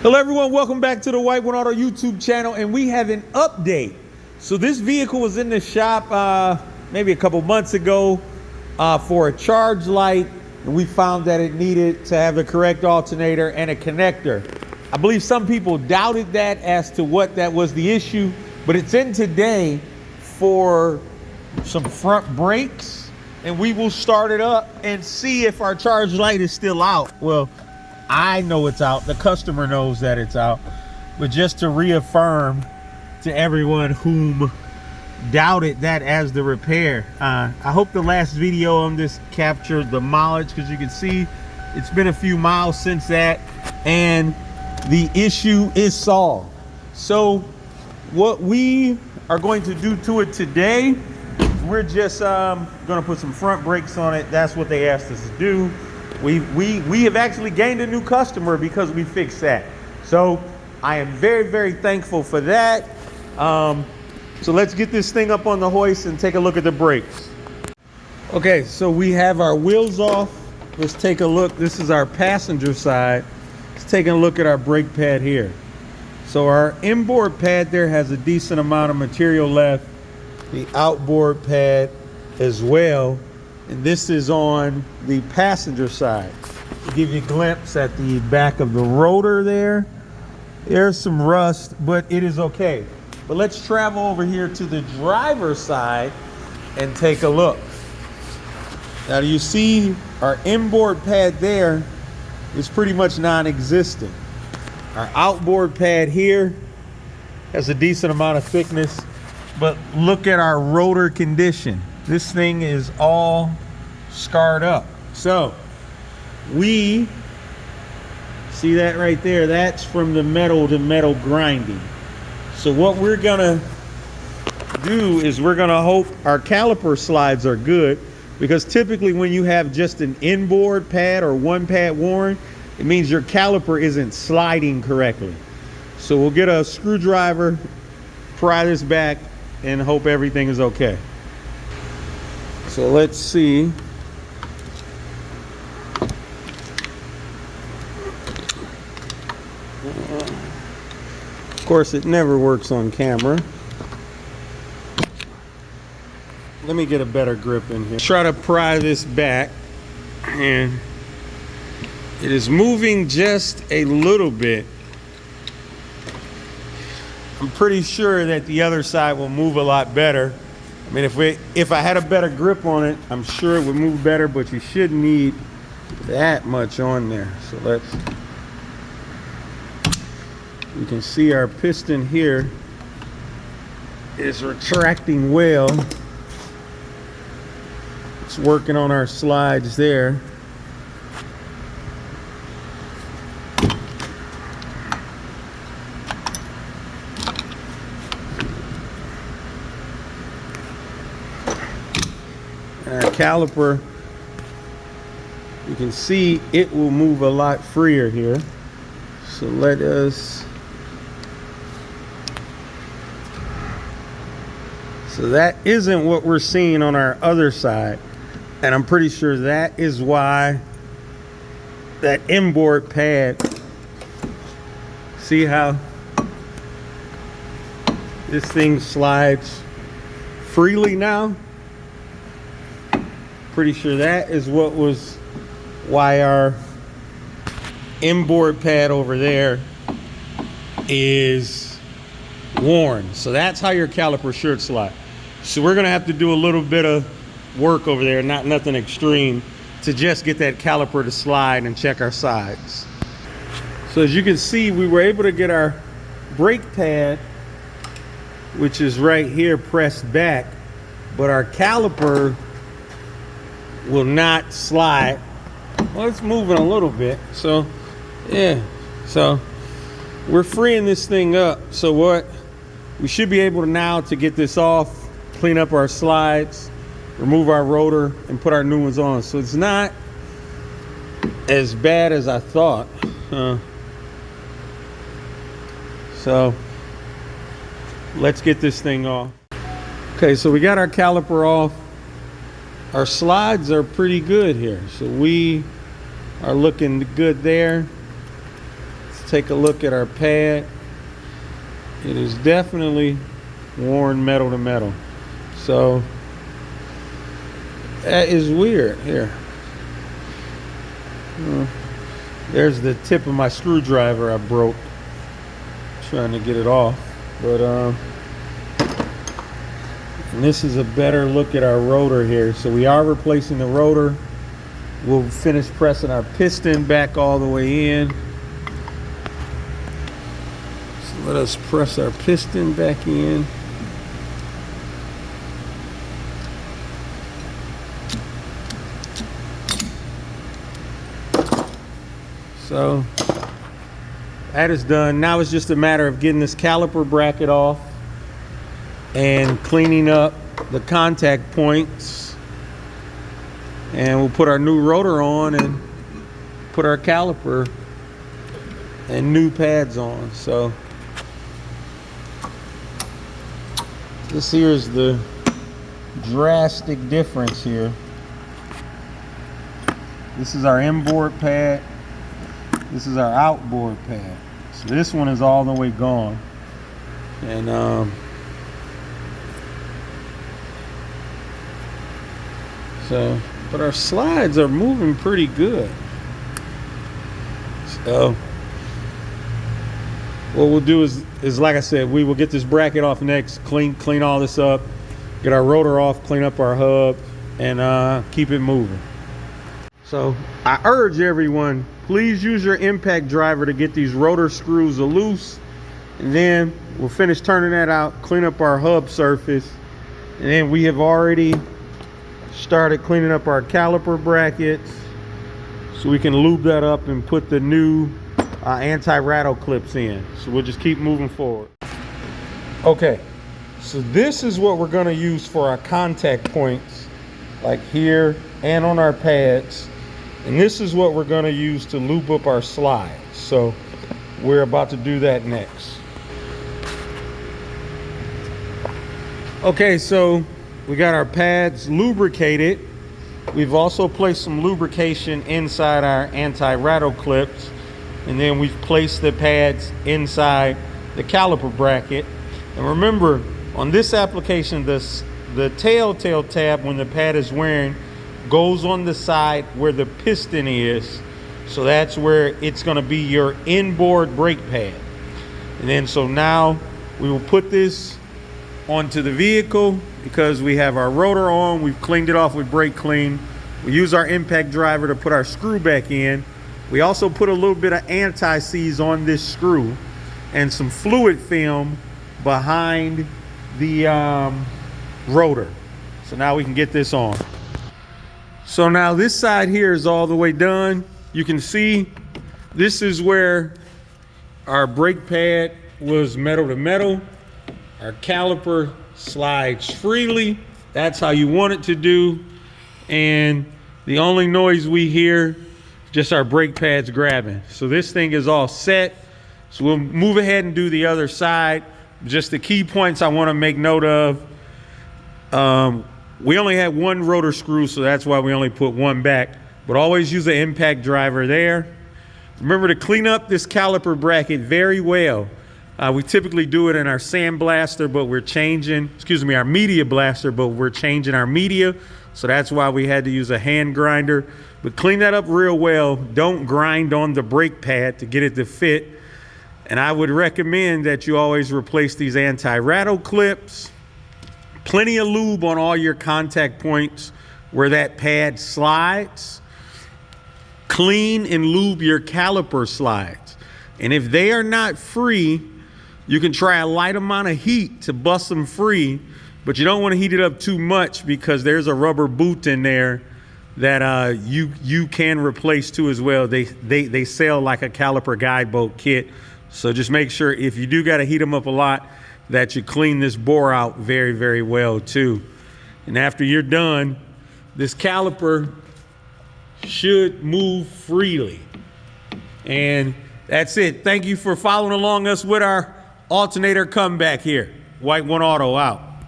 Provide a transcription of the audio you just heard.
Hello everyone, welcome back to the White One Auto YouTube channel, and we have an update. So this vehicle was in the shop maybe a couple months ago for a charge light, and we found that it needed to have the correct alternator and a connector. I believe some people doubted that as to what that was the issue, but it's in today for some front brakes, and we will start it up and see if our charge light is still out. Well, I know it's out, the customer knows that it's out, but just to reaffirm to everyone whom doubted that as the repair, I hope the last video on this captured the mileage, because you can see it's been a few miles since that, and the issue is solved. So what we are going to do to it today, we're just gonna put some front brakes on it. That's what they asked us to do. We have actually gained a new customer because we fixed that. So I am very, very thankful for that. So let's get this thing up on the hoist and take a look at the brakes. Okay, so we have our wheels off. Let's take a look. This is our passenger side. Let's take a look at our brake pad here. So our inboard pad there has a decent amount of material left. The outboard pad as well. And this is on the passenger side. To give you a glimpse at the back of the rotor there. There's some rust, but it is okay. But let's travel over here to the driver's side and take a look. Now, do you see our inboard pad there is pretty much non-existent. Our outboard pad here has a decent amount of thickness, but look at our rotor condition. This thing is all scarred up. So we see that right there. That's from the metal to metal grinding. So what we're gonna do is we're gonna hope our caliper slides are good, because typically when you have just an inboard pad or one pad worn, it means your caliper isn't sliding correctly. So we'll get a screwdriver, pry this back, and hope everything is okay. So let's see. Of course, it never works on camera. Let me get a better grip in here. Try to pry this back, and it is moving just a little bit. I'm pretty sure that the other side will move a lot better. I mean, if I had a better grip on it, I'm sure it would move better, but you shouldn't need that much on there. So you can see our piston here is retracting well. It's working on our slides there. Our caliper, you can see it will move a lot freer here. So let us, so that isn't what we're seeing on our other side, and I'm pretty sure that is why that inboard pad, see how this thing slides freely now? Pretty sure that is what was why our inboard pad over there is worn. So that's how your caliper should slide. So we're gonna have to do a little bit of work over there, nothing extreme, to just get that caliper to slide and check our sides. So as you can see, we were able to get our brake pad, which is right here, pressed back, but our caliper will not slide. Well, it's moving a little bit. So yeah, so we're freeing this thing up. So what we should be able to now to get this off, clean up our slides, remove our rotor, and put our new ones on. So it's not as bad as I thought. So let's get this thing off. Okay, so we got our caliper off. Our slides are pretty good here, so we are looking good there. Let's take a look at our pad. It is definitely worn metal to metal. So that is weird. Here. There's the tip of my screwdriver I broke trying to get it off. But and this is a better look at our rotor here. So we are replacing the rotor. We'll finish pressing our piston back all the way in. So let us press our piston back in. So that is done. Now it's just a matter of getting this caliper bracket off and cleaning up the contact points. And we'll put our new rotor on and put our caliper and new pads on. So this here is the drastic difference here. This is our inboard pad. This is our outboard pad. So this one is all the way gone. And but our slides are moving pretty good. So what we'll do is like I said, we will get this bracket off next, clean all this up, get our rotor off, clean up our hub, and keep it moving. So I urge everyone, please use your impact driver to get these rotor screws loose, and then we'll finish turning that out, clean up our hub surface, and then we have already started cleaning up our caliper brackets so we can lube that up and put the new anti-rattle clips in. So we'll just keep moving forward. Okay, so this is what we're going to use for our contact points, like here and on our pads. And this is what we're going to use to lube up our slides. So we're about to do that next. Okay, so we got our pads lubricated. We've also placed some lubrication inside our anti-rattle clips. And then we've placed the pads inside the caliper bracket. And remember, on this application, the telltale tab, when the pad is wearing, goes on the side where the piston is. So that's where it's going to be your inboard brake pad. And then so now we will put this onto the vehicle because we have our rotor on. We've cleaned it off with brake clean. We use our impact driver to put our screw back in. We also put a little bit of anti-seize on this screw and some fluid film behind the rotor. So now we can get this on. So now this side here is all the way done. You can see this is where our brake pad was metal to metal. Our caliper slides freely. That's how you want it to do. And the only noise we hear, just our brake pads grabbing. So this thing is all set. So we'll move ahead and do the other side. Just the key points I want to make note of. We only had one rotor screw, so that's why we only put one back. But always use the impact driver there. Remember to clean up this caliper bracket very well. We typically do it in our sandblaster, but we're changing, our media blaster, but we're changing our media. So that's why we had to use a hand grinder. But clean that up real well. Don't grind on the brake pad to get it to fit. And I would recommend that you always replace these anti-rattle clips. Plenty of lube on all your contact points where that pad slides. Clean and lube your caliper slides. And if they are not free, you can try a light amount of heat to bust them free, but you don't want to heat it up too much because there's a rubber boot in there that you can replace too as well. They sell like a caliper guide bolt kit. So just make sure if you do got to heat them up a lot, that you clean this bore out very, very well too. And after you're done, this caliper should move freely. And that's it. Thank you for following along us with our alternator comeback here. White One Auto out.